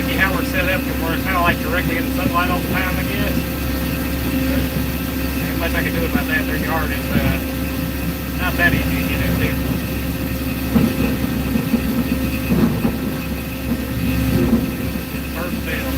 lucky how we're set up to where it's kind of like directly in the sunlight all the time, I guess. But much I can do about that. Their yard is not that easy to get into. First bill.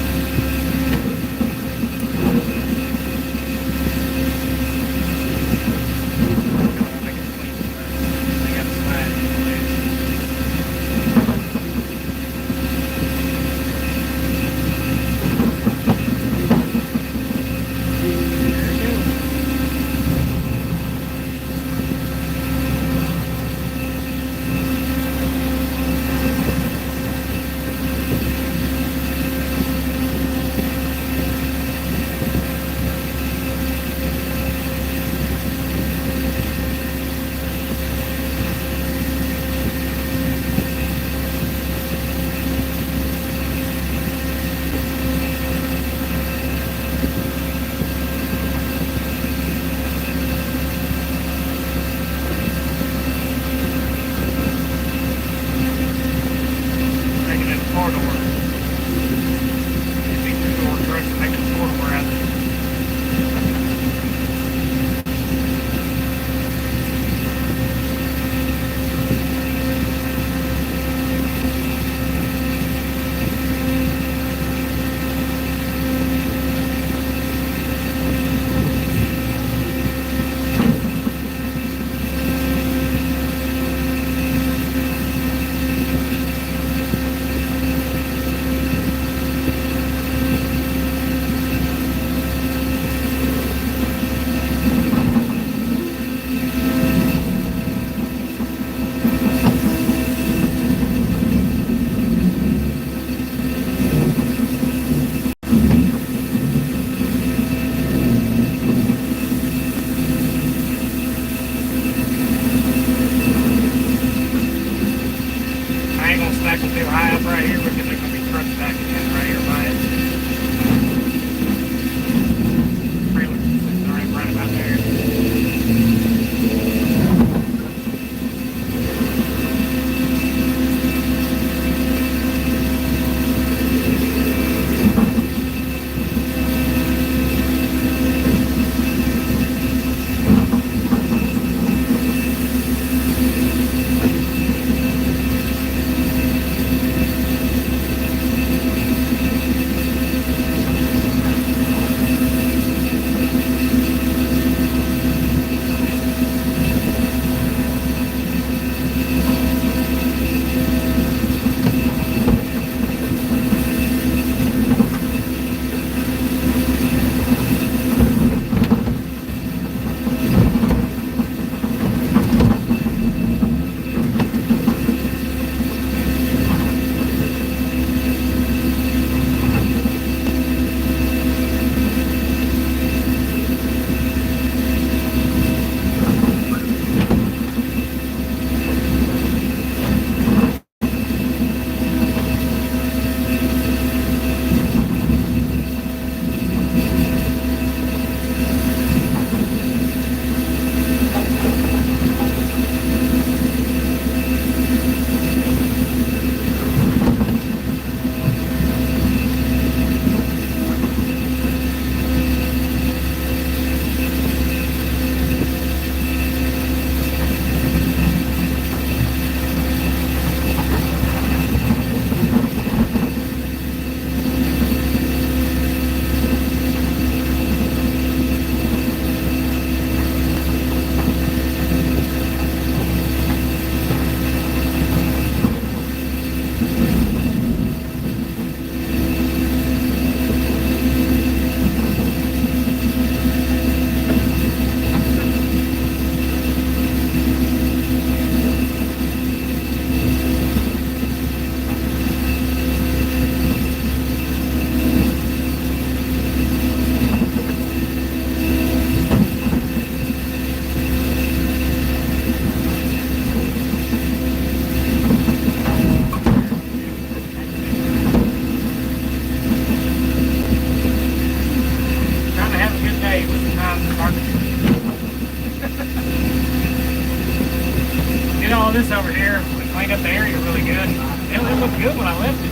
Did all this over here. We cleaned up the area really good. It looked good when I left it.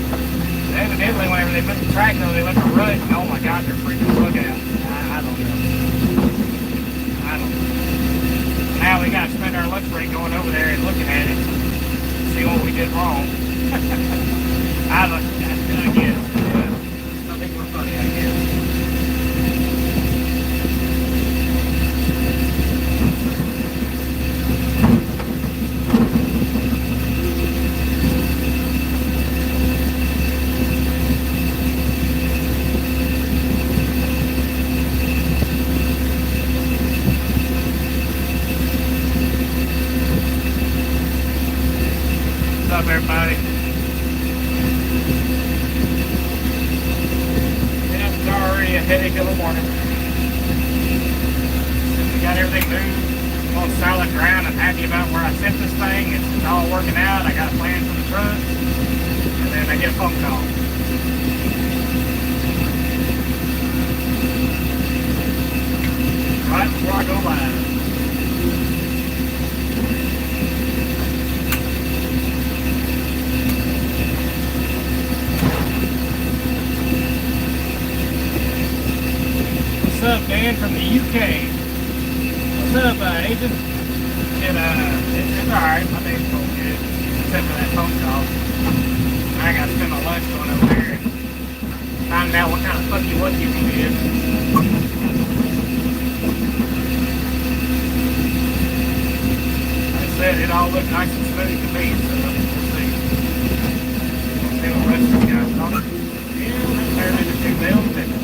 The other evidently whenever they put the track on, they let the rut, and oh my God, they're freaking plug out. I don't know. Now we got to spend our lunch break going over there and looking at it, see what we did wrong. I guess. Some people are funny, I guess. What's up, everybody? Yeah, it's already a headache of a morning. We got everything moved on solid ground. I'm happy about where I set this thing. It's all working out. I got a plan for the truck. And then I get a phone call. Right before I go live. What's up, Dan, from the UK? What's up, agent? It's alright, my day's going good, except for that phone call. I got to spend my lunch going over there and finding out what kind of fucky-wucky we did. Like I said, it all looked nice and smooth to me, so we'll see. We'll see what the rest of the guys thought. Yeah, that turned into 2 bills, didn't it?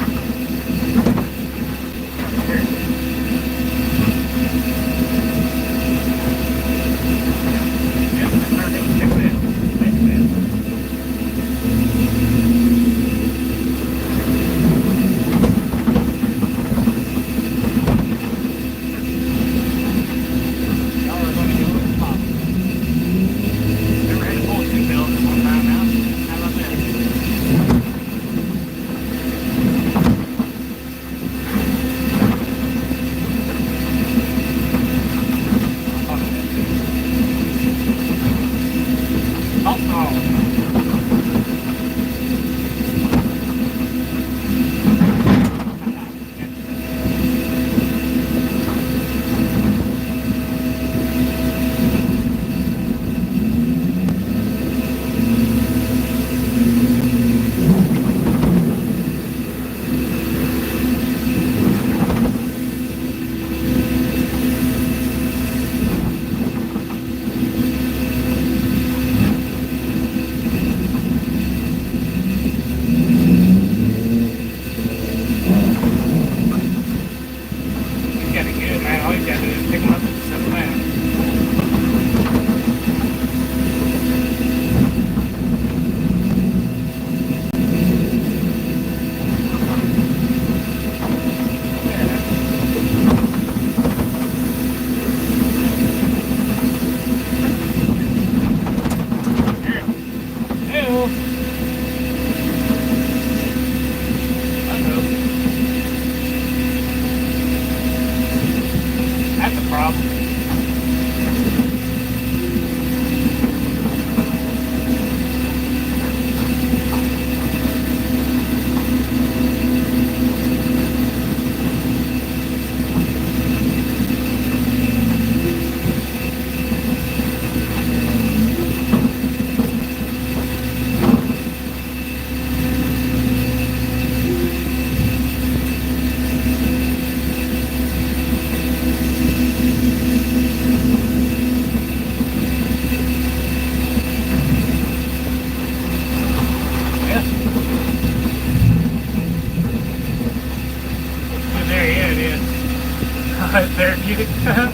Therapeutic. Hell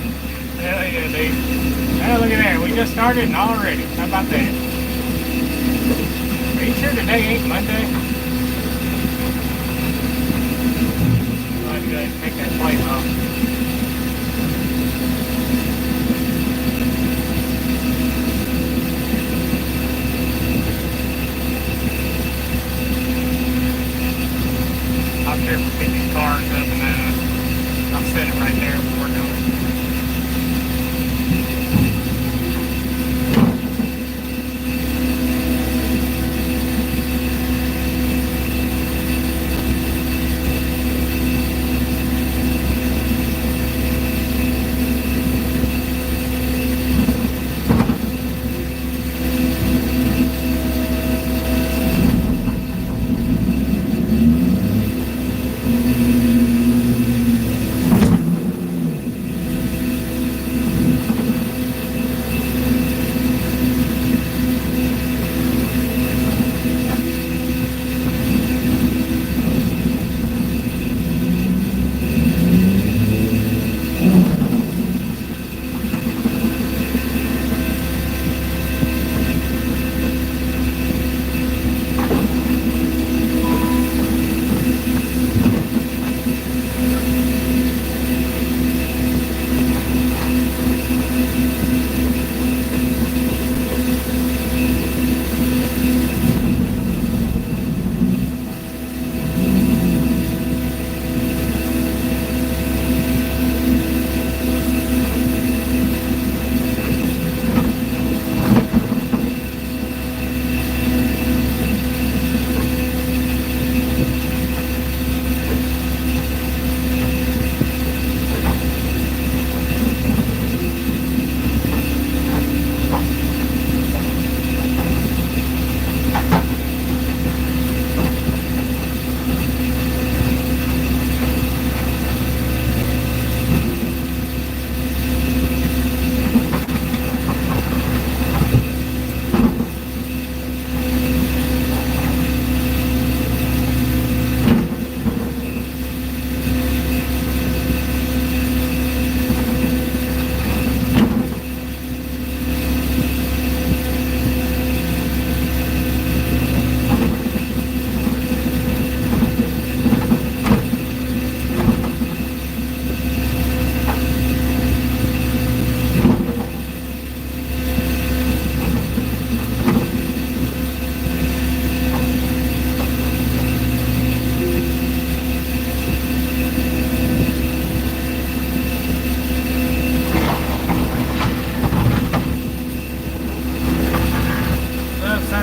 yeah, dude. Oh, look at that. We just started and already. How about that? Are you sure today ain't Monday? I'll have to go ahead and take that plate off. I'll carefully pick these cars up and I'll set it right there before doing it.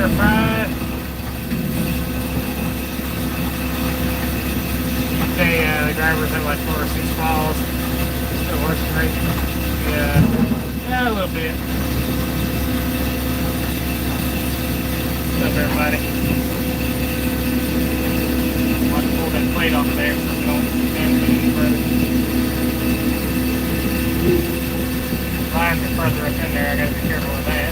certified. Okay, the drivers have like 4 or 6 falls. Still working great. Yeah, a little bit. What's up, everybody? I'm going to pull that plate off of there so we don't damage it any further. Lines are further up in there. I got to be careful with that.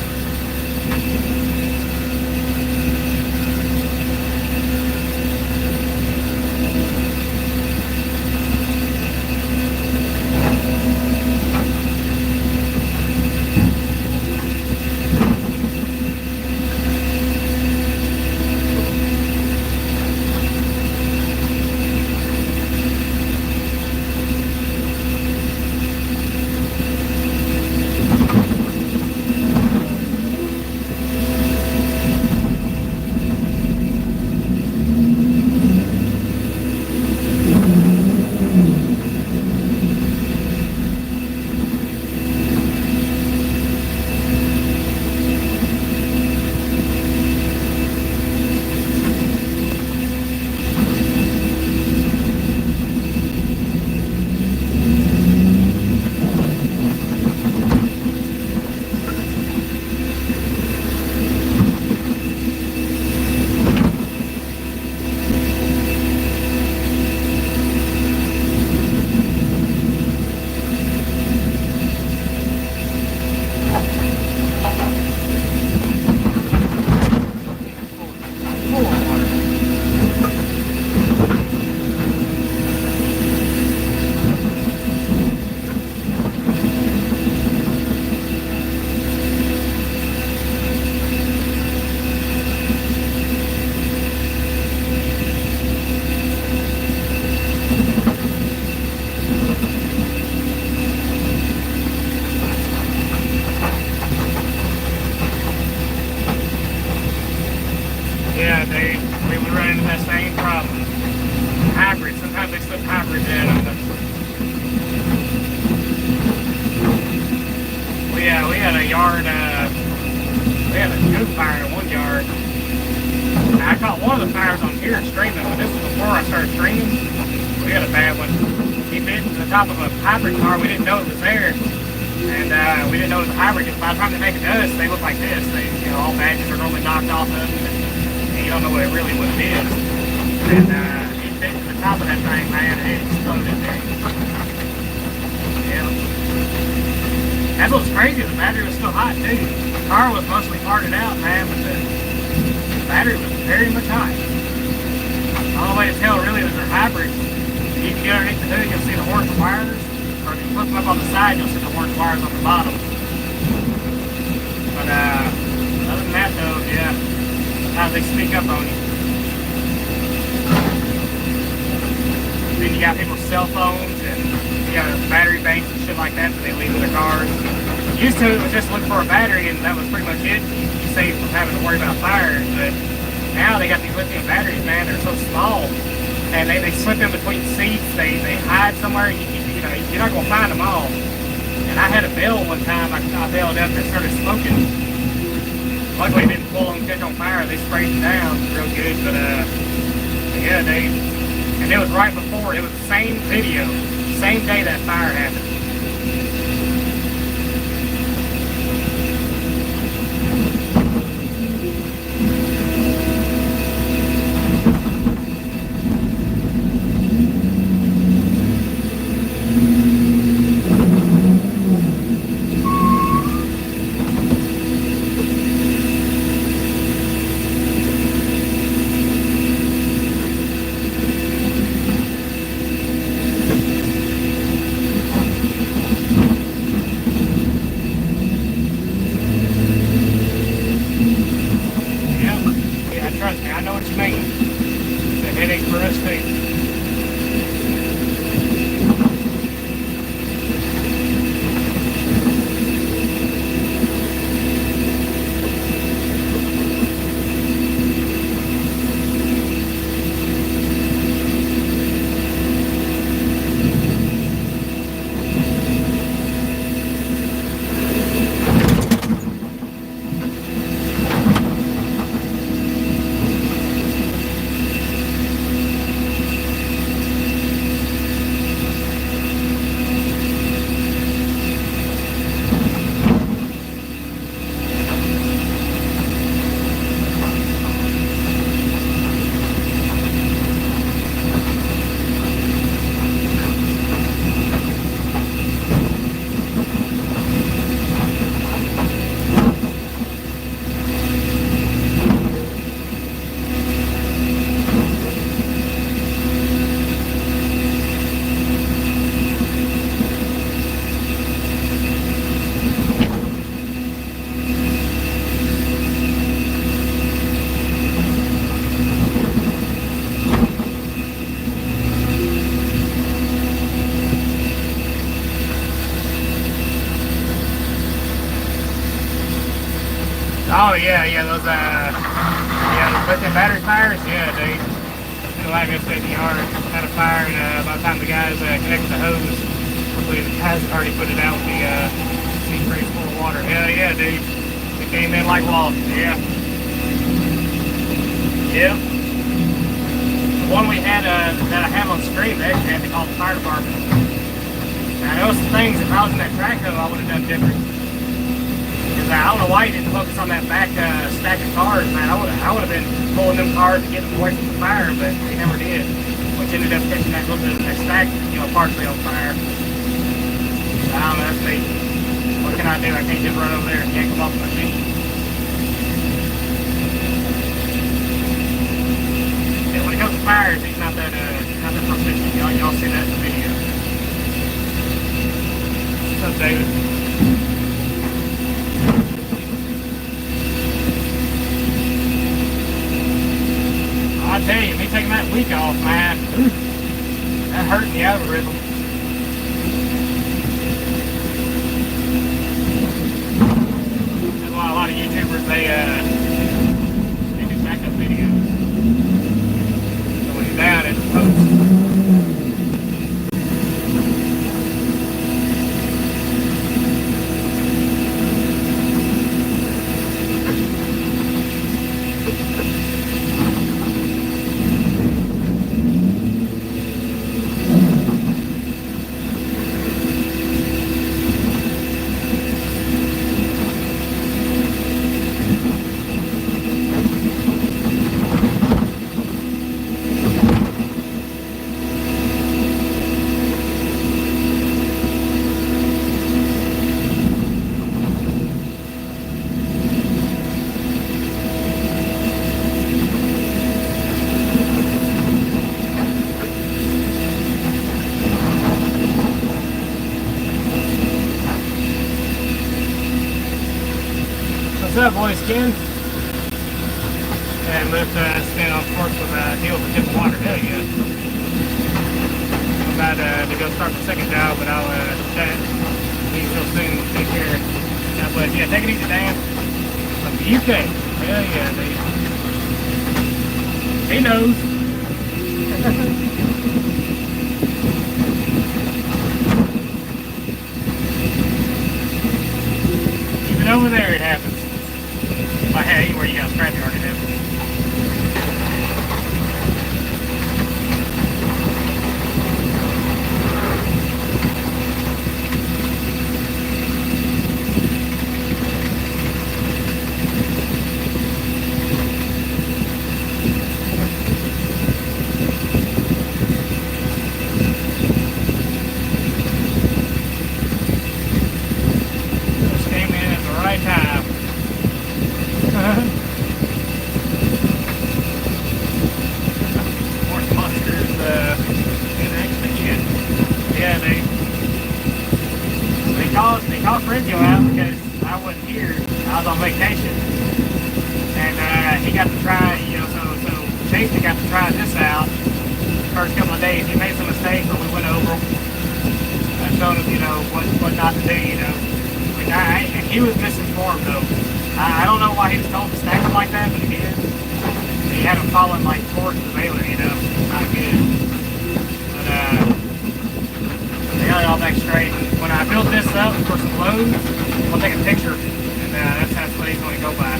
Yeah, we would run into that same problem. Hybrids, sometimes they slip hybrids in them. We had a yard, we had a good fire in one yard. I caught one of the fires on here streaming, but this was before I started streaming. We had a bad one. He bit to the top of a hybrid car. We didn't know it was there. And we didn't know it was a hybrid because by the time they make a dust, they look like this. All badges are normally knocked off of them. You don't know what it is. And it bit to the top of that thing, man, and it exploded there. Yeah. That's what's crazy, the battery was still hot too. The car was mostly farted out, man, but the battery was very much hot. The only way to tell really was a hybrid. You can get underneath the hood, you'll see the horse wires. Or if you flip them up on the side, you'll see the horse wires on the bottom. But other than that though, yeah. How they sneak up on you. Then you got people's cell phones and you got battery banks and shit like that that they leave in their cars. Used to it was just look for a battery and that was pretty much it. You save from having to worry about fires, but now they got these lithium batteries, man, they're so small. And they slip in between seats, they hide somewhere, you're not gonna find them all. And I had a bell one time, I bailed up and started smoking. Luckily, it didn't pull them, catch on fire. They sprayed them down real good, but yeah, and it was right before. It was the same video, same day that fire happened. Oh yeah, yeah, those lithium battery fires, yeah, dude. Like I said, the yard had a fire, and by the time the guys connected the hose, I believe the guys had already put it out. The sea pretty full of water. Hell yeah, dude. It came in like lost. Yeah. Yep. The one we had that I had on screen, they actually had to call the fire department. Now there was some things if I was in that track though, I would have done different. Because I don't know why you didn't focus on that back stack of cars, man. I would have been pulling them cars to get them away from the fire, but they never did. Which ended up catching that little bit of that stack, partially on fire. I don't know, that's me. What can I do? I can't just run over there and yank them off my feet. Yeah, when it comes to fires, he's not that proficient. Y'all see that in the video. What's up, David? I tell you, me taking that week off, man, that hurt the algorithm. That's why a lot of YouTubers, they do backup videos. So when you're down, it's post. What's up, boys, Ken? And let's stay on course with deal with different water. Hell yeah. I'm about to go start the second job, but I'll chat with you real soon. Take care. God bless. Yeah, take it easy, Dan. From the UK. Hell yeah, dude. He knows. Even over there, it happens. Well, hey, where you got a scrapyard in it. Just came in at the right time. More monsters in action again. Yeah, they called Frizio out because I wasn't here. I was on vacation, and he got to try. So Jason got to try this out. First couple of days, he made some mistakes, but we went over them. I showed him, what not to do. And he was misinformed though. I don't know why he was told to stack them like that, but he did. He had them falling like towards the baler, not good. But they got it all back straight. When I built this up for some loads, I'll take a picture, and that's what he's going to go by.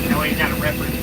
That way he's got a reference.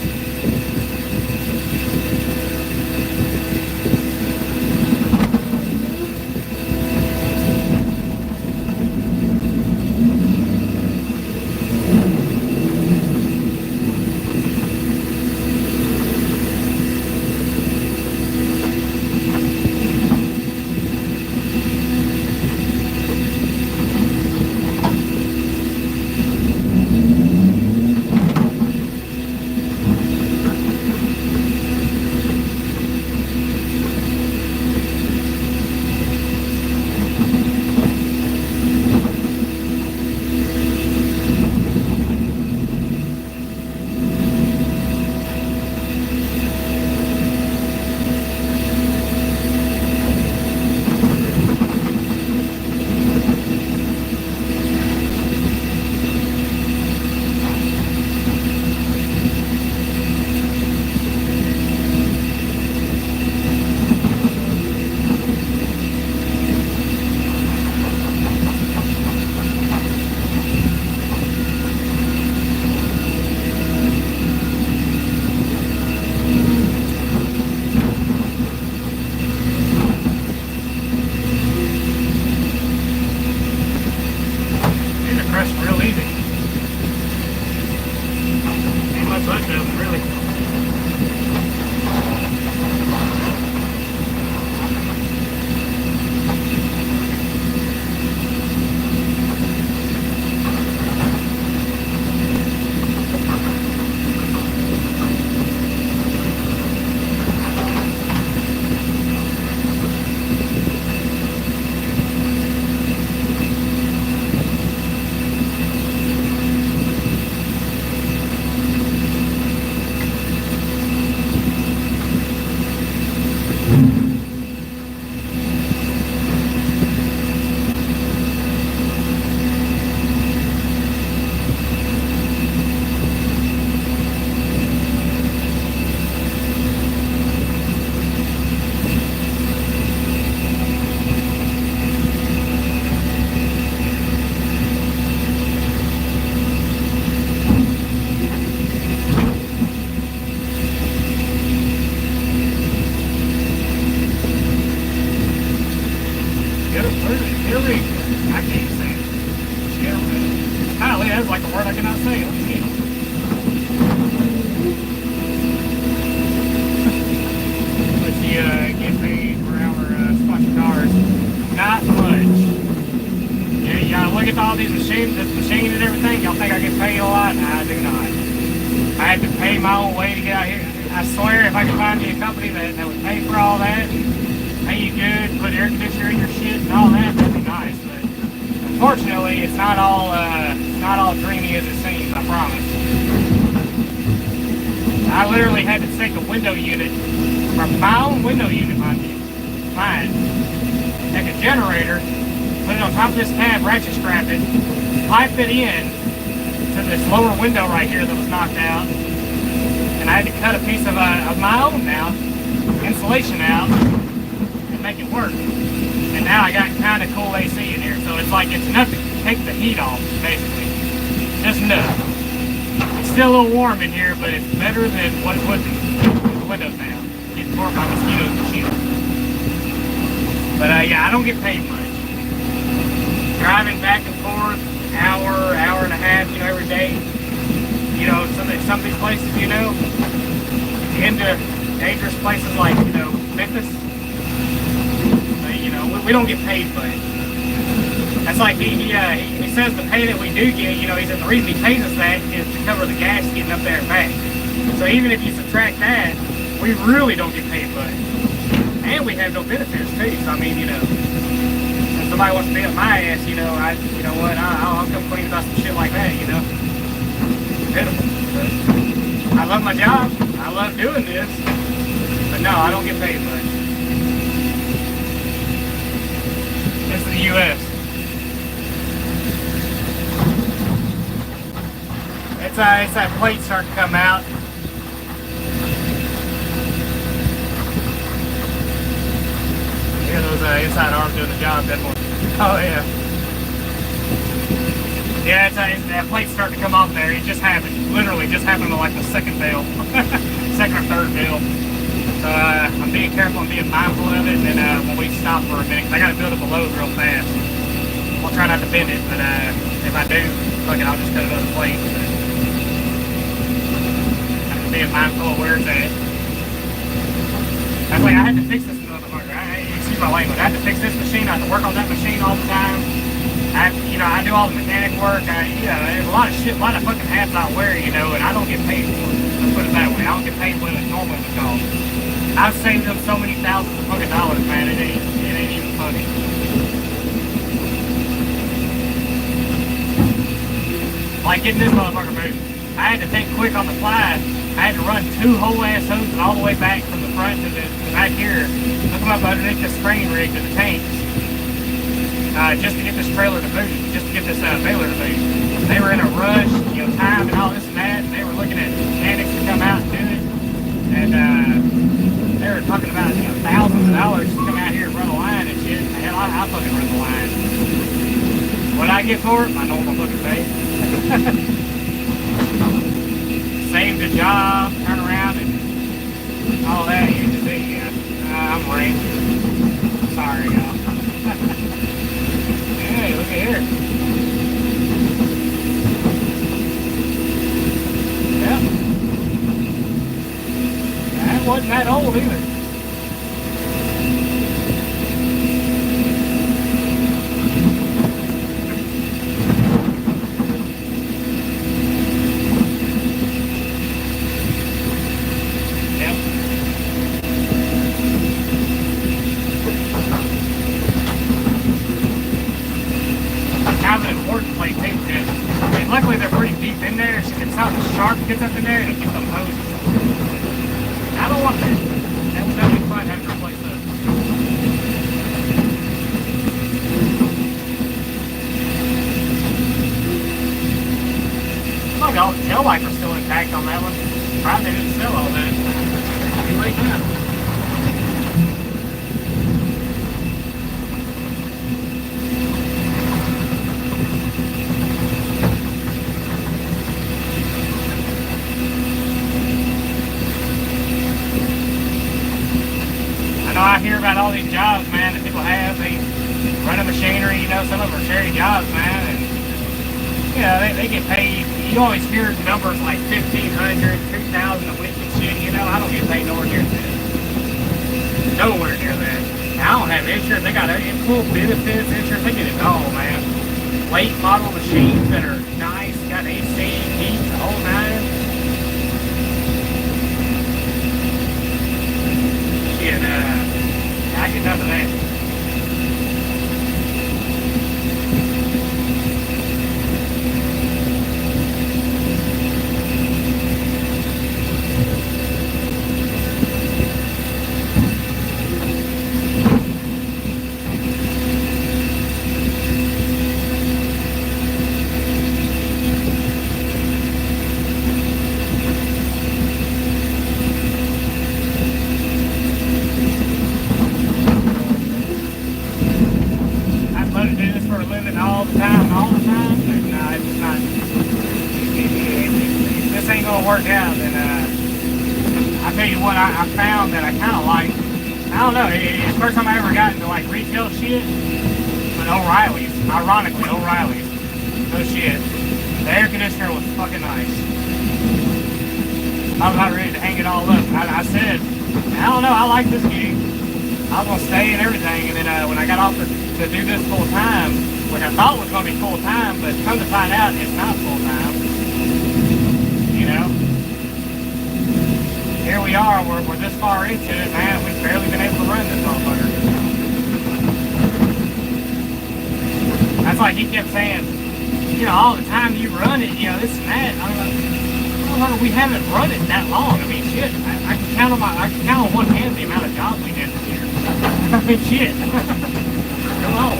had to pay my own way to get out here. I swear, if I could find me a company that would pay for all that, and pay you good, put air conditioner in your shit and all that, that'd be nice. But unfortunately, it's not all dreamy as it seems. I promise. I literally had to take a window unit from my own window unit, mind you, mine. Take a generator, put it on top of this cab, ratchet strap it, pipe it in to this lower window right here that was knocked out, and I had to cut a piece of my own now, insulation out, and make it work. And now I got kind of cool AC in here, so it's like it's enough to take the heat off, basically. Just enough. It's still a little warm in here, but it's better than what it would be with the windows down. Getting torn by mosquitoes and shit. But yeah, I don't get paid much. Driving back and forth, hour and a half, you know, every day. You know, some of these places, you know, into dangerous places like, you know, Memphis. But, you know, we don't get paid much. That's like he says the pay that we do get, you know, he said the reason he pays us that is to cover the gas getting up there and back. So even if you subtract that, we really don't get paid much. And we have no benefits too. So I mean, you know, if somebody wants to be up my ass, you know, you know what, I'll come clean about some shit like that, you know. Pitiful. But I love my job. I love doing this. But no, I don't get paid much. This is the U.S. It's that plate starting to come out. Yeah, those inside arms doing the job, definitely. Oh yeah. Yeah, that plate's starting to come off there. It just happened. Literally just happened to like the second bail. Second or third bail. So I'm being careful and being mindful of it, and then when we stop for a minute, 'cause I gotta build up a load real fast. I'll try not to bend it, but if I do, fuck it, I'll just cut another plate. But being mindful of where it's at. That's like I had to fix this motherfucker. Excuse my language. I had to fix this machine. I had to work on that machine all the time. I do all the mechanic work. There's a lot of shit, a lot of fucking hats I wear, you know, and I don't get paid for it. Let's put it that way. I don't get paid what it normally would cost. I've saved them so many thousands of fucking dollars, man. It ain't even funny. Like getting this motherfucker moved. I had to think quick on the fly. I had to run 2 whole ass hoses all the way back from the front to the back here, hook them up underneath this crane rig to the tanks, just to get this trailer to move, just to get this baler to move. They were in a rush, you know, time and all this and that, and they were looking at mechanics to come out and do it, and they were talking about, you know, thousands of dollars to come out here and run a line and shit. Hell, I fucking run the line. What I get for it? My normal fucking pay. Save the job, turn around, and all that. You just see, yeah. I'm ranting. Sorry, y'all. Hey, look at here. Yep. That wasn't that old either. Luckily they're pretty deep in there. If something sharp gets up in there, it'll get them hoses. I don't want that. That would be fun having to replace those. Look, all the tail lights are still intact on that one. Probably didn't sell all that. Too late now. I hear about all these jobs, man, that people have. They run a machinery, you know, some of them are charity jobs, man, and, you know, they get paid. You always hear numbers like $1,500, $2,000 a week and shit, you know. I don't get paid nowhere near that. Nowhere near that. I don't have insurance. They got full benefits, insurance. They get it all, man. Late model machines that are nice, got AC, heat, the whole nine. worked out, and I tell you what, I found that I kind of like. I don't know. It's the first time I ever got into like retail shit, but O'Reilly's. Ironically, O'Reilly's. No shit. The air conditioner was fucking nice. I was about ready to hang it all up. I said, I don't know. I like this gig. I was gonna stay and everything, and then when I got offered to do this full time, which I thought was gonna be full time, but come to find out, it's not full time. You know. Here we are, we're this far into it, man. We've barely been able to run this motherfucker. That's like he kept saying, you know, all the time you run it, you know, this and that. I'm like, motherfucker, we haven't run it that long. I mean, shit, I can count on one hand the amount of jobs we did this year. I mean, shit. Come on.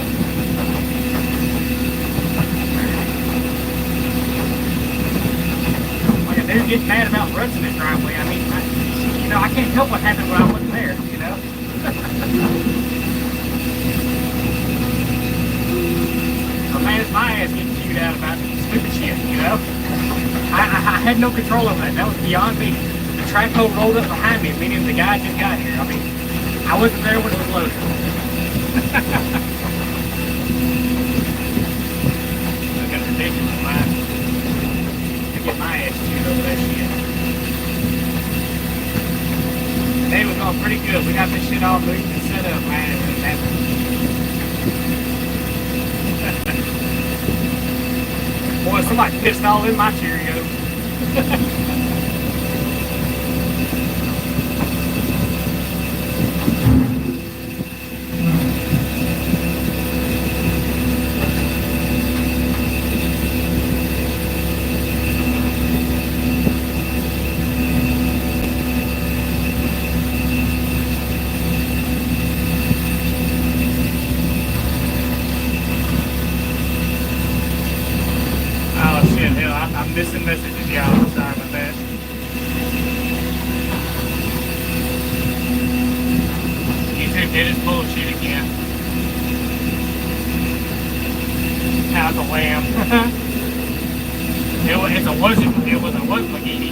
Like a dude gets mad about ruts in his driveway. I mean, you know, I can't help what happened when I wasn't there, you know? So, man, it's my ass getting chewed out about stupid shit, you know? I had no control over that. That was beyond me. The track hoe rolled up behind me, meaning the guy just got here. I mean, I wasn't there when it was loaded. Look at ridiculous, man. I get my ass chewed over that shit. Today was going pretty good. We got this shit all moved and set up, man. It was happening. Boy, somebody pissed all in my Cheerios. I'm missing messages, y'all. I'm sorry about that. YouTube did his bullshit again. How's a lamb? It was a McGeady.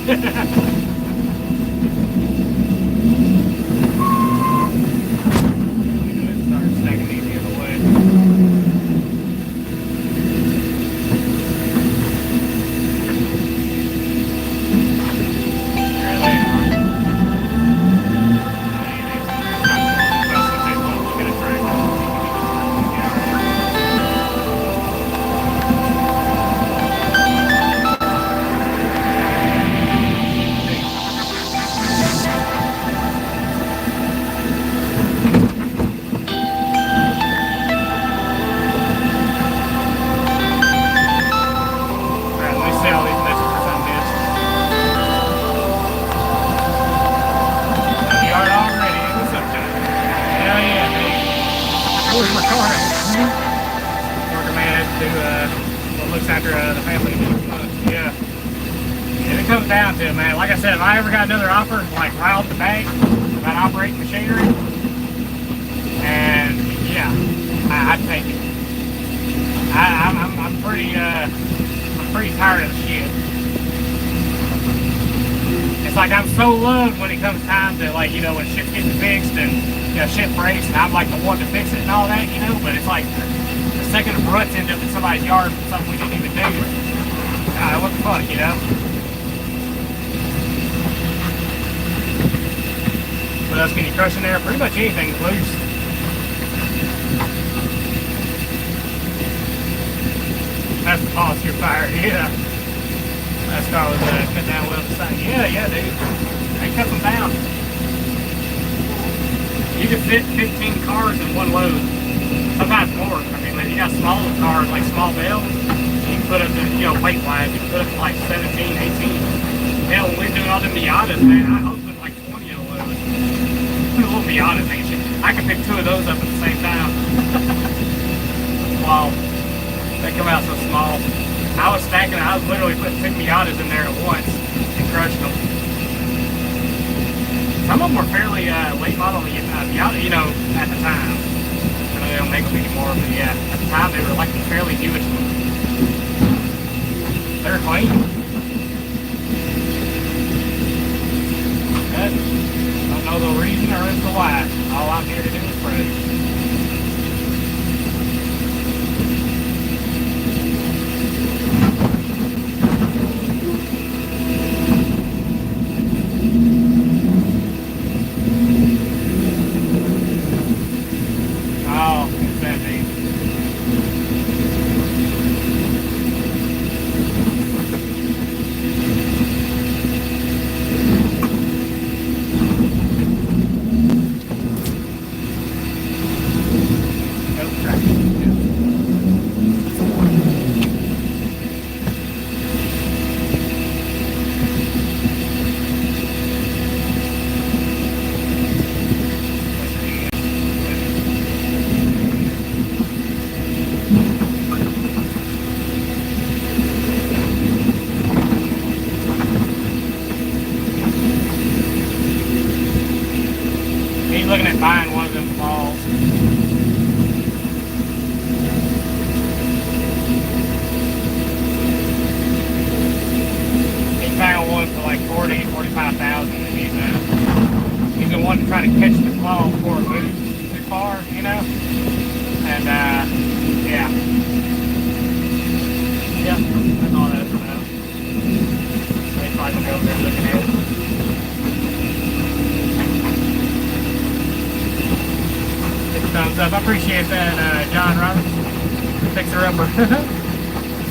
Start stacking these the other way. Down to it, man. Like I said, if I ever got another offer, like right off the bat, about operating machinery, and yeah, I'd take it. I'm pretty tired of the shit. It's like I'm so loved when it comes time to, like, you know, when shit's getting fixed and, you know, shit breaks and I'm like the one to fix it and all that, you know. But it's like the second of ruts end up in somebody's yard for something we didn't even do. What the fuck, you know? What else can you crush in there? Pretty much anything's loose. That's the posture fire, yeah. That car was cut down well the side. Yeah, dude. They cut them down. You can fit 15 cars in one load. Sometimes more. I mean, if you got smaller cars, like small bales, you can put up to, you know, weight-wise, you can put up to like 17, 18. Hell, when we were doing all them Miatas, man, I was putting like 20 in a load. A little Miata thing. I can pick two of those up at the same time. Wow. They come out so small. I was stacking, I was literally putting 2 Miatas in there at once and crushing them. Some of them were fairly late model Miata, you know, at the time. I know they don't make them anymore, but yeah, at the time they were like fairly newish ones. They're clean. know the reason or as to why. All I'm here to do is pray. Oh, it's that deep. He's looking at buying one of them claws. He found one for like 45,000, and he's been wanting to try to catch the claw before it moves too far, you know? And yeah. Yep, that's all that's about. He's probably gonna go over there looking at it. Thumbs up. I appreciate that, John Roberts. Fixer upper.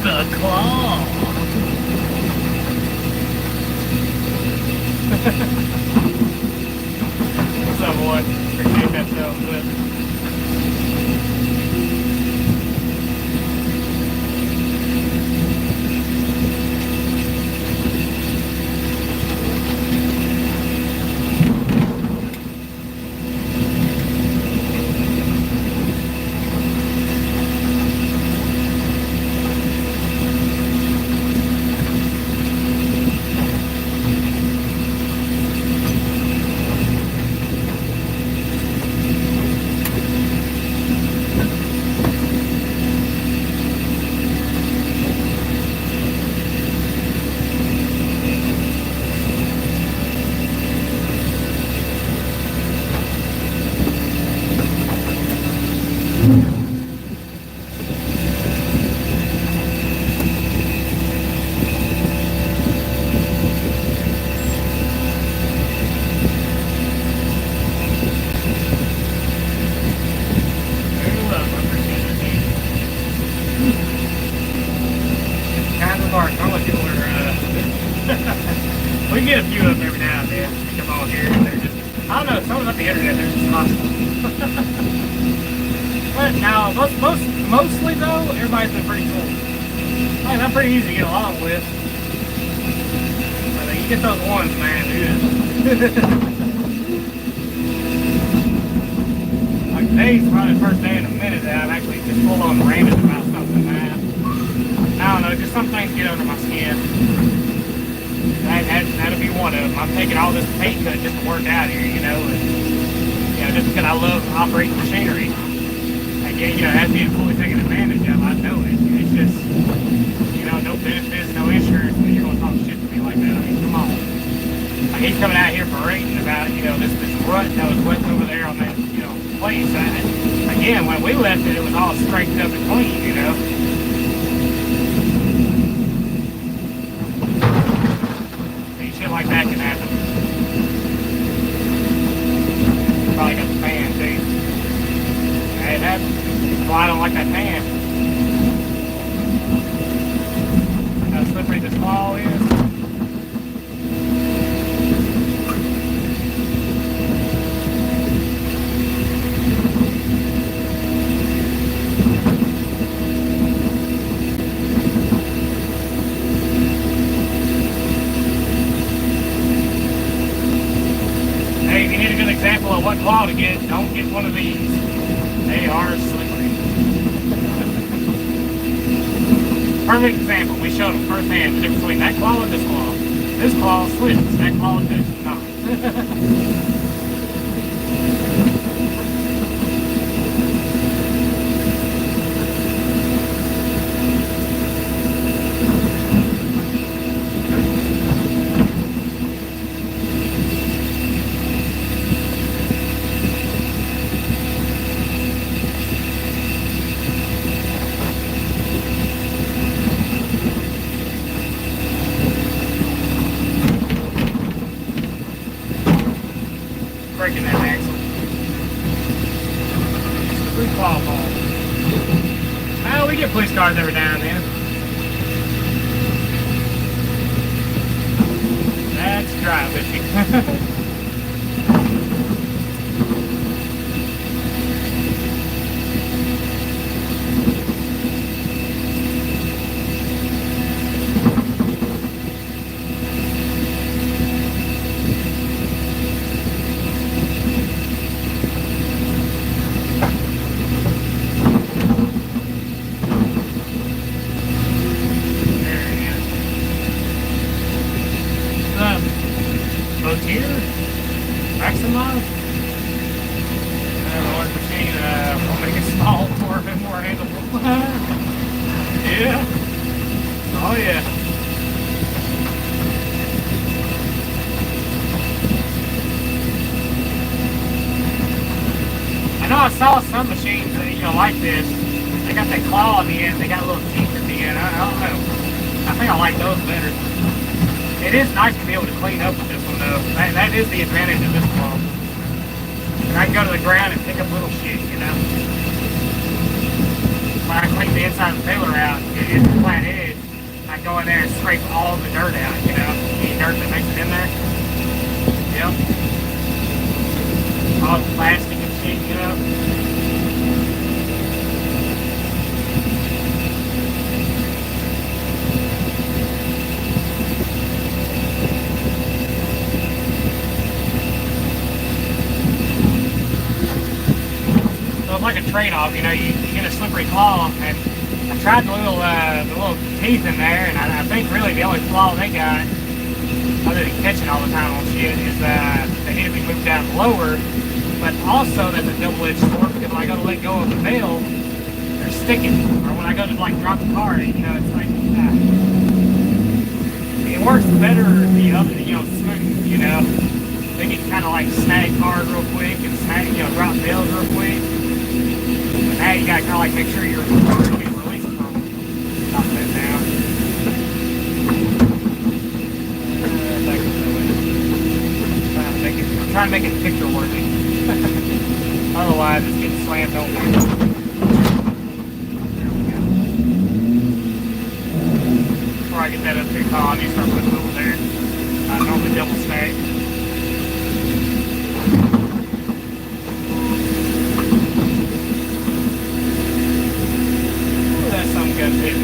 The claw. What's up, boy? Appreciate that thumbs up. We get a few of them every now and then. They come on here and they're just, I don't know, something about the internet, they're just hostile. But now, mostly though, everybody's been pretty cool. Like, I'm pretty easy to get along with. But you get those ones, man, dude. Like today's probably the first day in a minute that I've actually just full on ranted about something, man. I don't know, just some things get under my skin. That'll be one of them. I'm taking all this pay cut just to work out here, you know, and, you know, just because I love operating machinery. And, yeah, you know, that's being fully taken advantage of. I know it. It's just, you know, no benefits, no insurance, and you're going to talk shit to me like that. I mean, come on. Like, he's coming out here parading about, you know, this rut that was left over there on that, you know, place. Again, when we left it, it was all straightened up and clean, you know. Like that can happen. Probably got the fan too. Hey, that's why I don't like that fan. How slippery this wall is. Example of what claw to get, don't get one of these. They are slippery. Perfect example. We showed them firsthand the difference between that claw and this claw. This claw slips, that claw does not. breaking that axle. Free claw ball. Well, we get police cars every now and then. That's dry fishing. I saw some machines that, like this. They got that claw on the end. They got a little teeth at the end. I don't know. I think I like those better. It is nice to be able to clean up with this one, though. That is the advantage of this claw. I can go to the ground and pick up little shit, When I clean the inside of the trailer out, it is a flat edge. I go in there and scrape all the dirt out, Any dirt that makes it in there. Yep. All the plastic and shit, So it's like a trade-off, you get a slippery claw, and I tried the little teeth in there, and I think really the only flaw they got, other than catching all the time on shit, is they need to be moved down lower. But also that's a double-edged sword, because when I go to let go of the veil, they're sticking. Or when I go to drop the car, it's like it works better the other, smooth, They can kind of snag cars real quick and snag, drop veils real quick. But now you gotta kind of make sure you're getting released from stop that now. I'm trying to make it picture worthy. Otherwise, it's getting slammed over. There we go. Before I get that up too tall, I need to start putting it over there. I normally double stack. Ooh, that's something good too.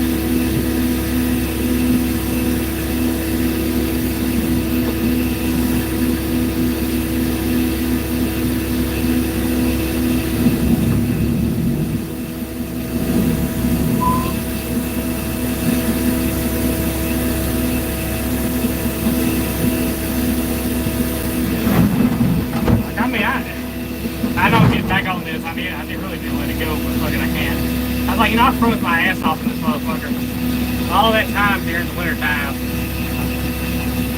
I froze my ass off in this motherfucker. All that time during the winter time.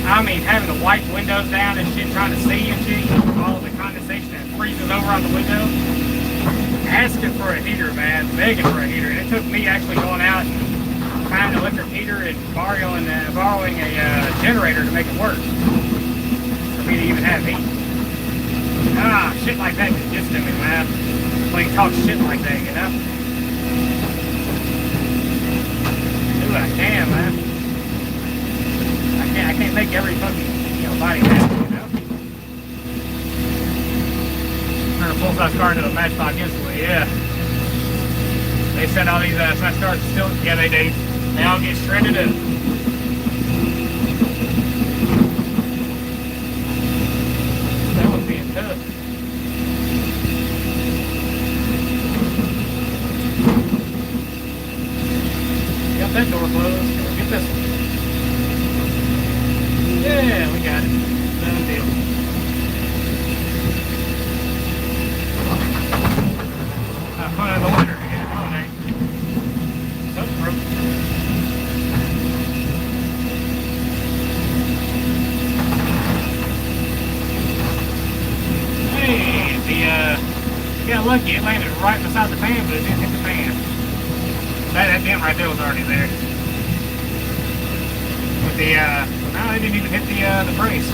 I mean, having to wipe windows down and shit, trying to see and shit, all of the condensation that freezes over on the window. Asking for a heater, man, begging for a heater. And it took me actually going out and finding an electric heater and borrowing a generator to make it work. For me to even have heat. Shit like that just gets to me, man. When you talk shit like that, I can, man. I can't make every fucking body happy, Turn a full-size car into a matchbox instantly, yeah. They send all these size cars still, yeah, they do. They all get shredded up. That was being tough. That door closed. Get this one. Yeah, we got it. Done deal. Put it in the winter. Yeah, oh, dang. Something broke. Hey, got lucky. It landed right beside the fan, but it didn't hit the fan. That dent right there was already there. But no, it didn't even hit the brace.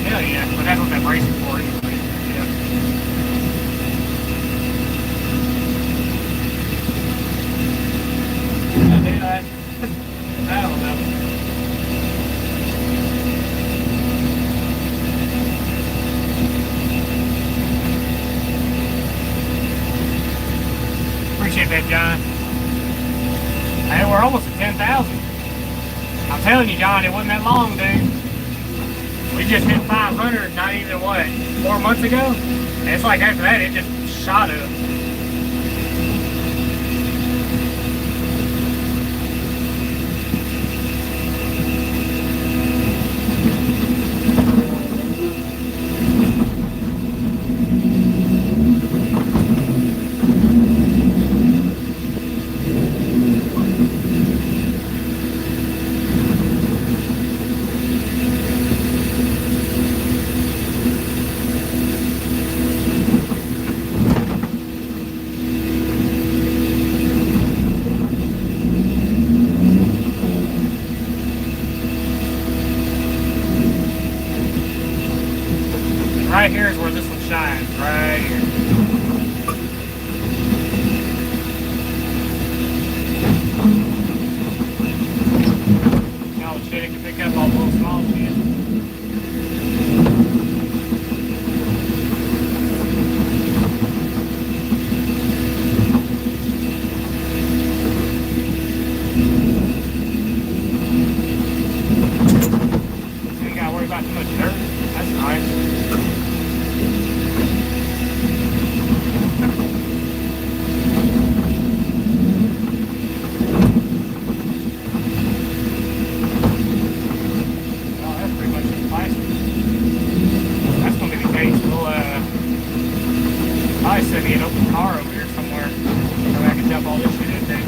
Hell yeah, but that's what that brace is for. Yeah. I don't know. Appreciate that, John. Hey, we're almost at 10,000. I'm telling you, John, it wasn't that long, dude. We just hit 500 not even, what, 4 months ago? And it's like after that, it just shot up. Right here is where this one shines, right here. Oh shit, it can pick up all the little small shit. You ain't gotta worry about too much dirt. That's nice. I said me an open car over here somewhere so I can dump all this shit in there.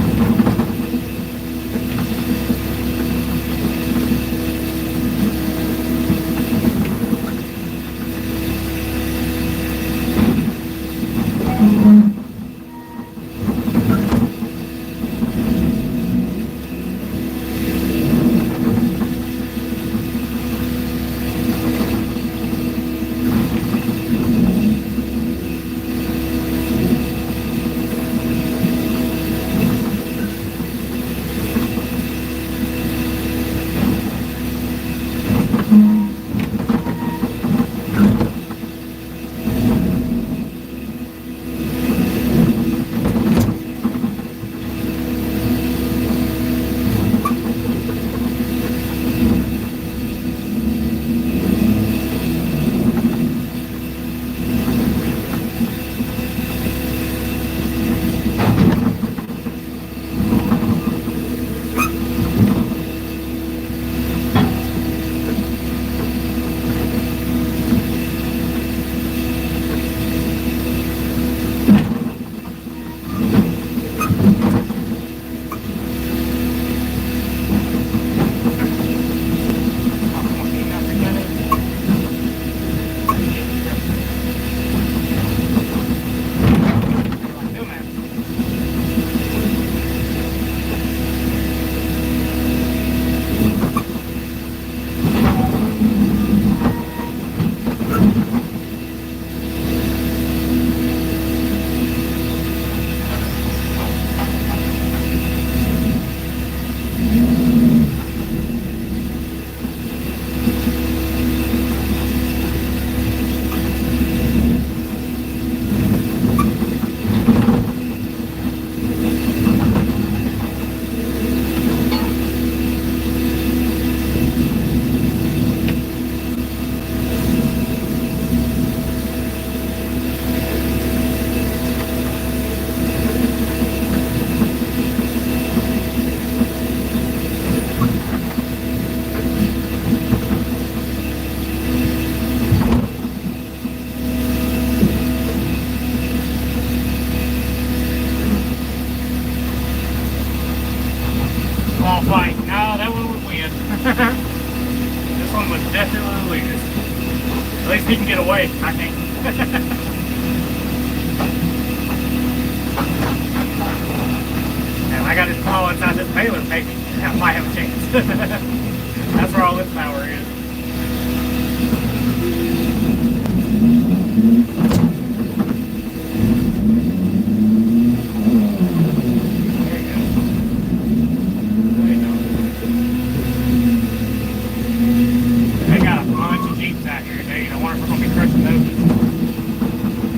Fight. No, that one would win. This one would definitely lose. At least he can get away. I can't. And I got his claw inside this baler tape. I might have a chance. That's where all this power is.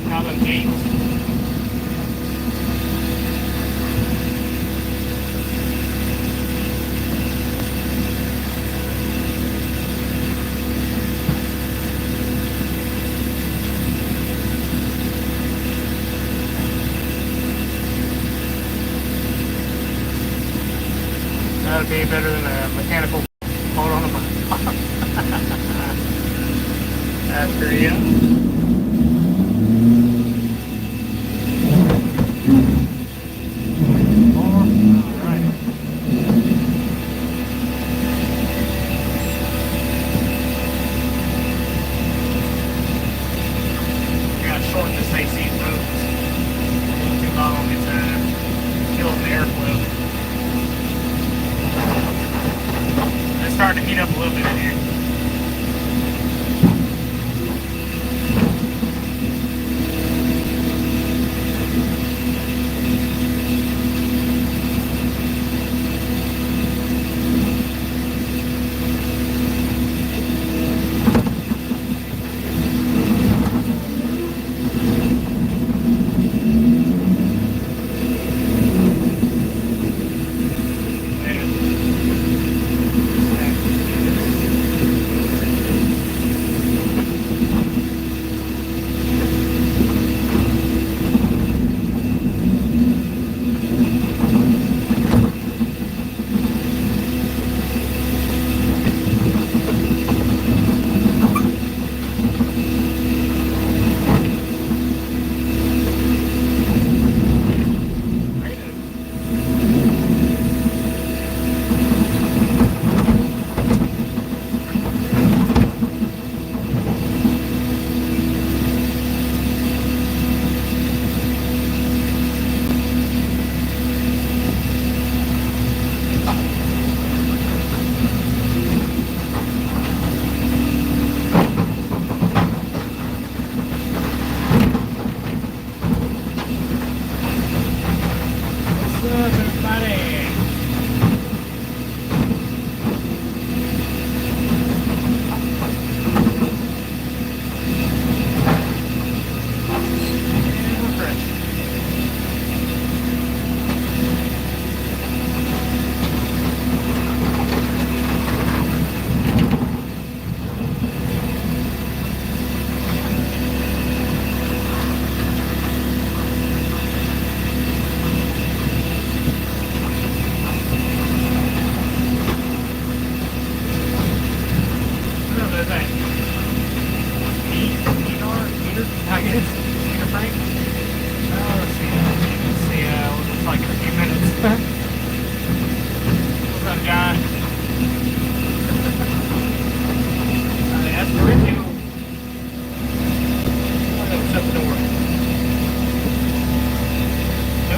Now them gates. That would be better than a mechanical boat on a bike. After you. Starting to heat up a little bit in here.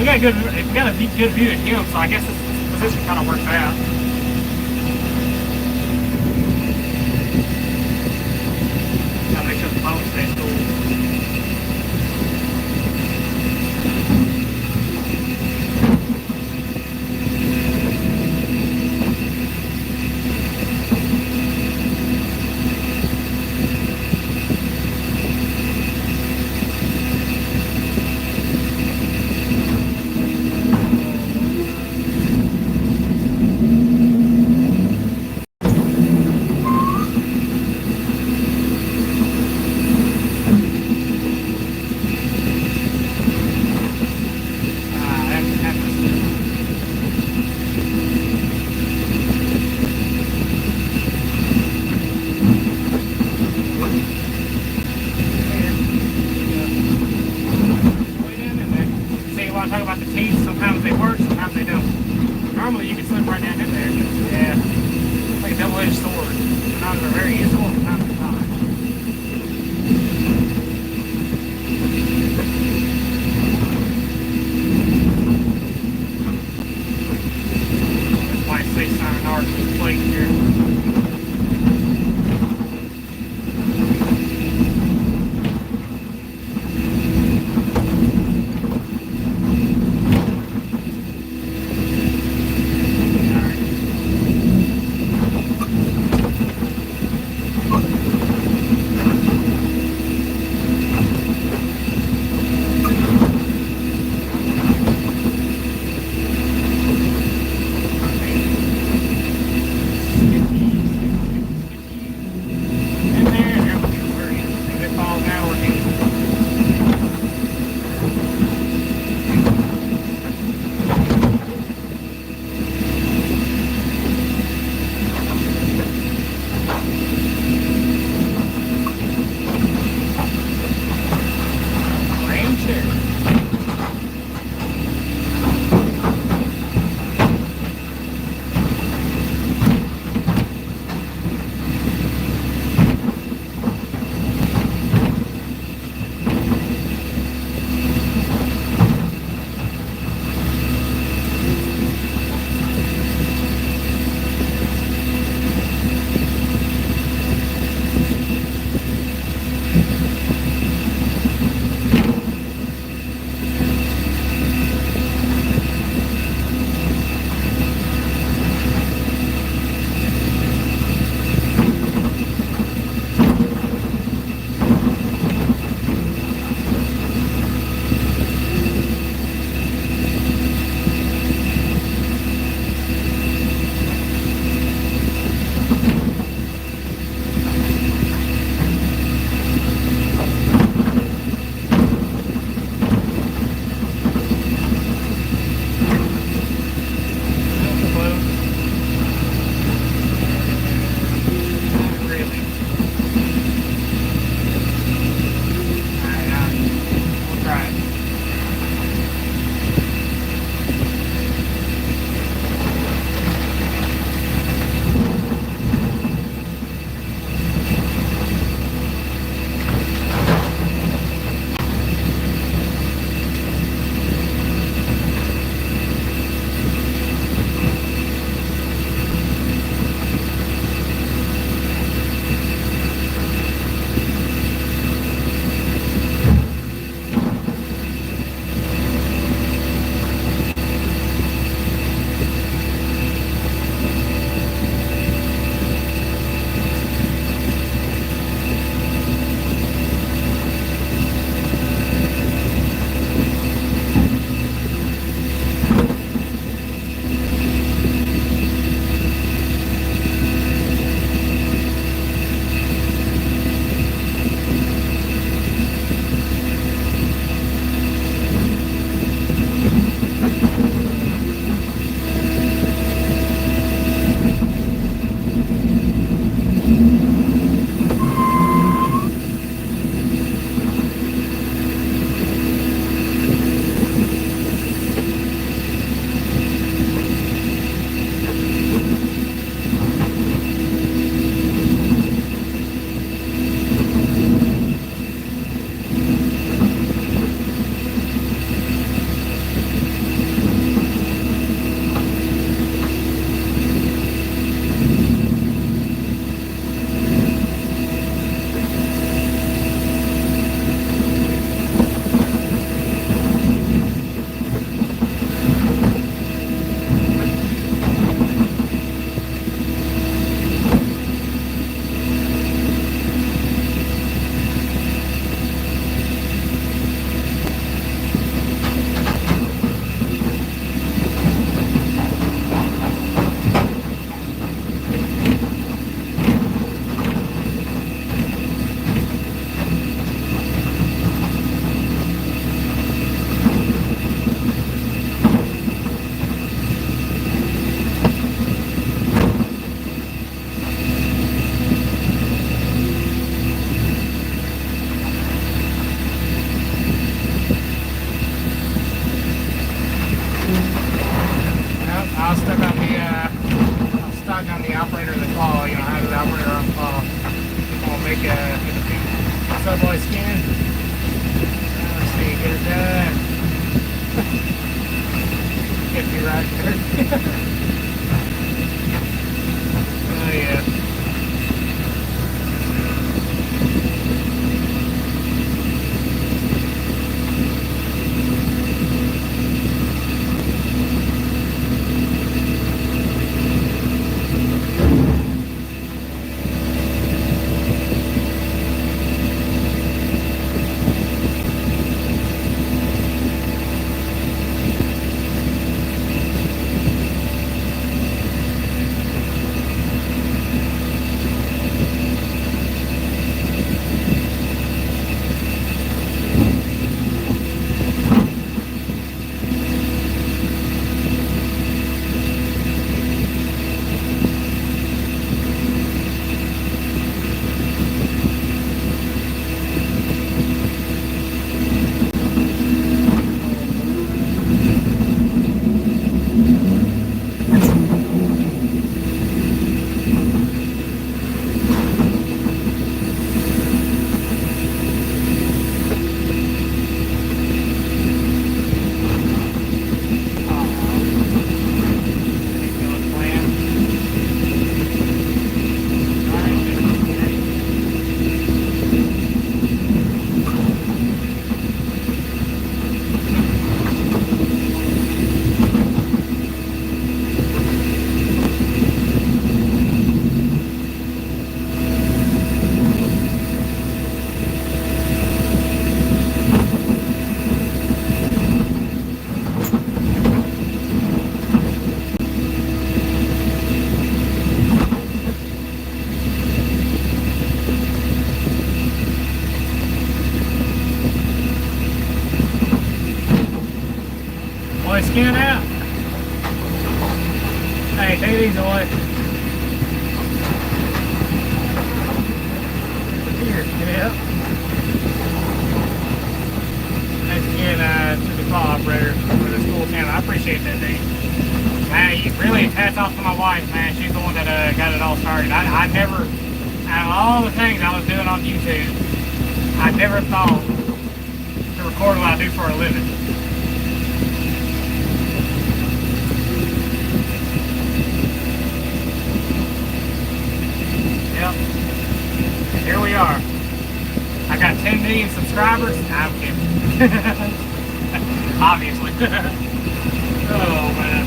We got a good view of him, so I guess this position kind of works out. Gotta make sure the phone stays cool. Talk about the teeth, sometimes they work, sometimes they don't. Normally you can slip right down in there, but yeah, it's like a double-edged sword. Sometimes they're very useful, sometimes they're not. That's why it's 600 hours plate here. cowboy skin. Let's see, get it done. Get me right there. Oh yeah. Skin out. Hey, take these away. Here, yeah. Thanks again to the call operator for this cool channel. I appreciate that, dude. Man, really, hats off to my wife, man. She's the one that got it all started. I never, out of all the things I was doing on YouTube, I never thought to record what I do for a living. Here we are. I got 10 million subscribers. I'm kidding. Obviously. Oh, man.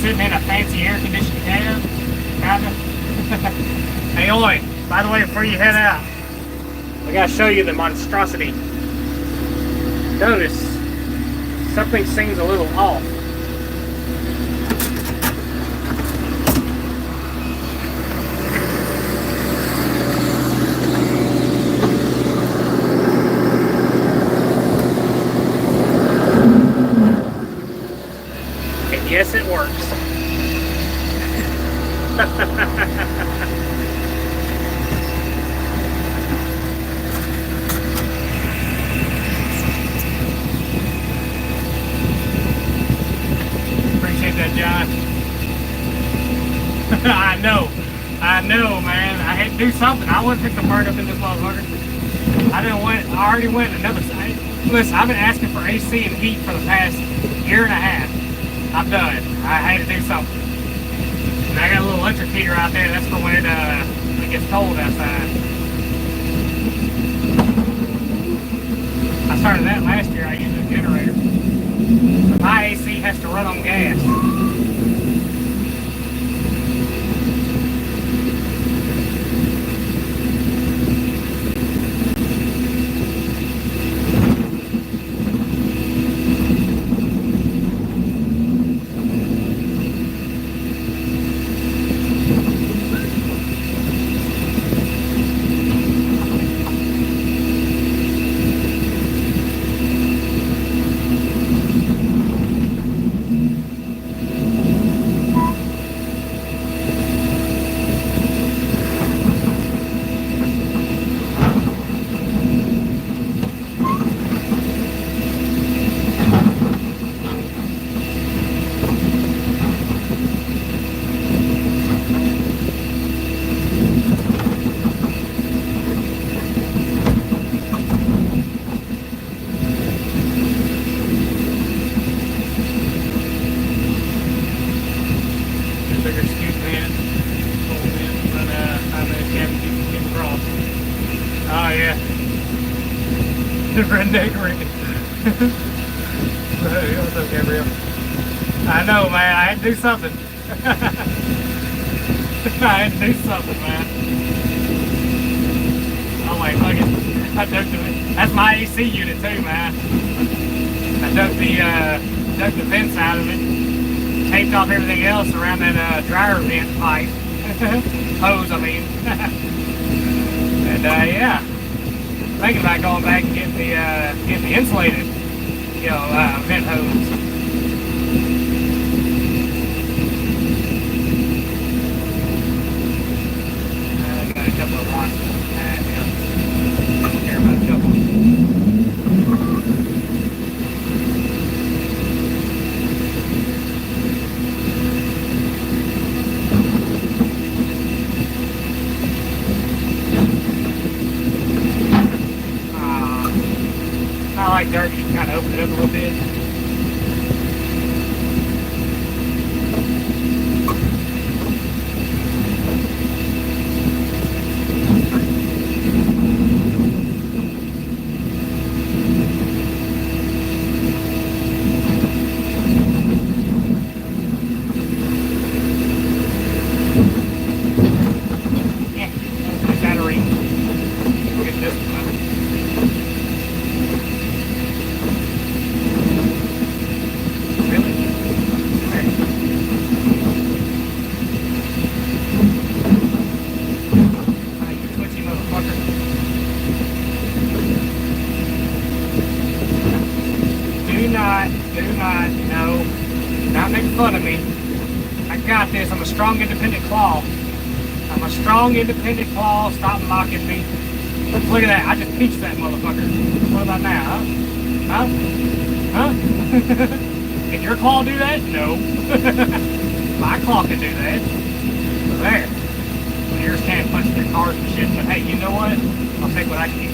Sitting in a fancy air-conditioned cab. Kinda. Hey, Oi. By the way, before you head out, I gotta show you the monstrosity. Notice, something seems a little off. Yes, it works. Appreciate that, John. I know, man. I had to do something. I wouldn't pick the part up in this motherfucker. I already went another side. Listen, I've been asking for AC and heat for the past year and a half. I'm done. I had to do something. And I got a little electric heater out there. That's for when it gets cold outside. I started that last year. I used a generator. But my AC has to run on gas. Oh yeah. Redneck ring. What's up, Gabriel? I know, man. I had to do something. I had to do something, man. Oh wait, fuck it. I dug the, that's my AC unit too, man. I dug the vents out of it, taped off everything else around that dryer vent pipe. Hose, I mean. And yeah, thinking about going back and getting the insulated, you know, vent hose. I got a couple of watches. Yeah. I don't care about a couple. I like dirt, you can kind of open it up a little bit. Yeah, that's battery. We'll get this one. No, not make fun of me. I got this. I'm a strong, independent claw. I'm a strong, independent claw. Stop mocking me. Look at that. I just pinched that motherfucker. What about now, huh? Huh? Can your claw do that? No. My claw can do that. So there. Yours can't punch through cars and shit, but hey, you know what? I'll take what I can get.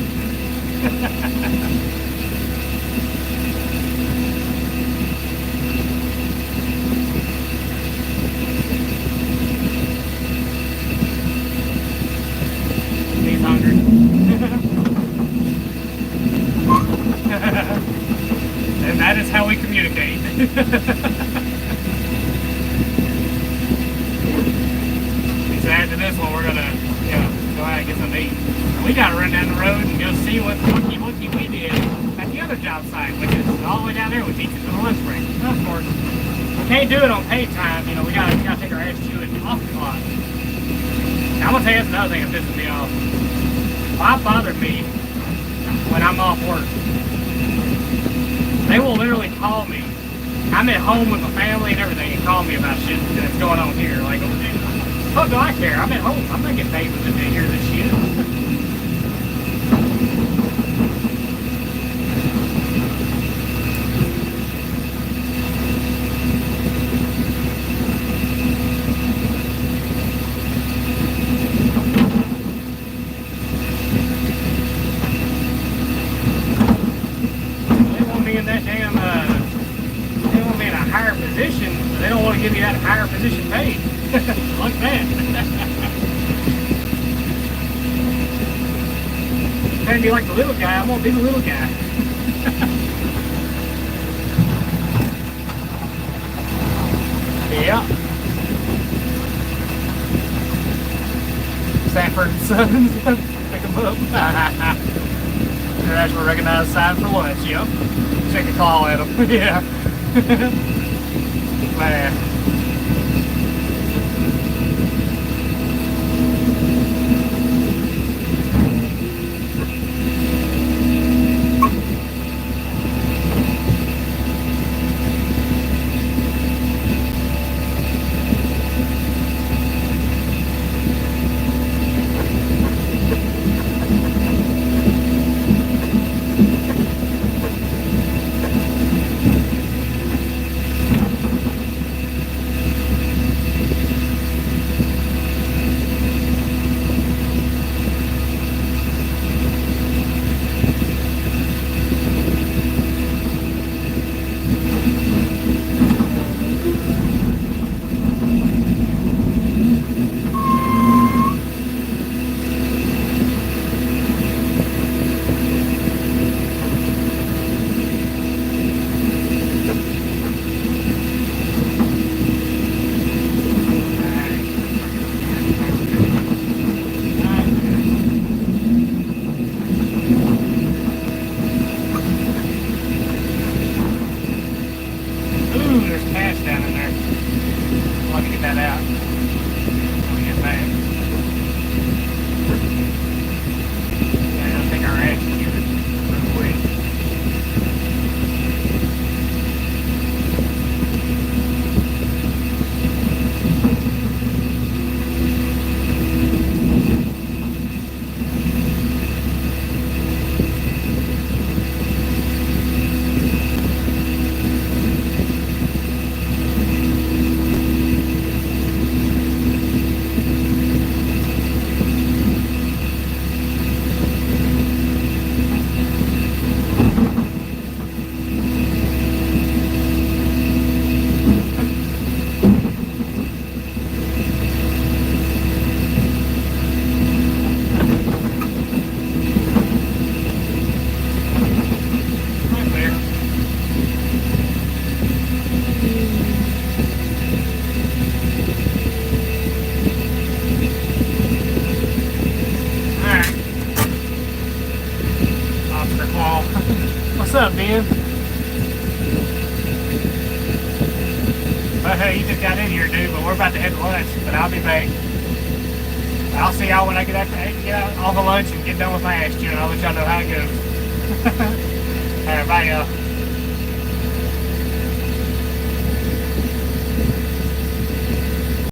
He's hungry. And that is how we communicate. After this one, we're gonna, you know, go out and get some meat. We gotta run down the road and go see what monkey we did at the other job site, which is all the way down there with beaches in the lunch break. Of course, we can't do it on paid time. You know, we gotta take our ass to it off the clock. Now, I'm gonna tell you that's another thing that pisses me off. Why bother me when I'm off work? They will literally call me. I'm at home with my family and everything, and call me about shit that's going on here. Like, fuck do I care? I'm at home. I'm not getting paid for this to hear this shit. They want me in that damn, they want me in a higher position, but they don't want to give me that higher position paid. Like that. Trying to be like the little guy, I'm gonna be the little guy. Yeah. Sanford and Sons, pick them up. National recognized sign for lunch, yep. Take a call at them, yeah. Man. in. But hey, you just got in here, dude. But we're about to head to lunch. But I'll be back. I'll see y'all when I get out off of lunch and get done with my ass chewing. I'll let y'all know how it goes. Alright, bye y'all.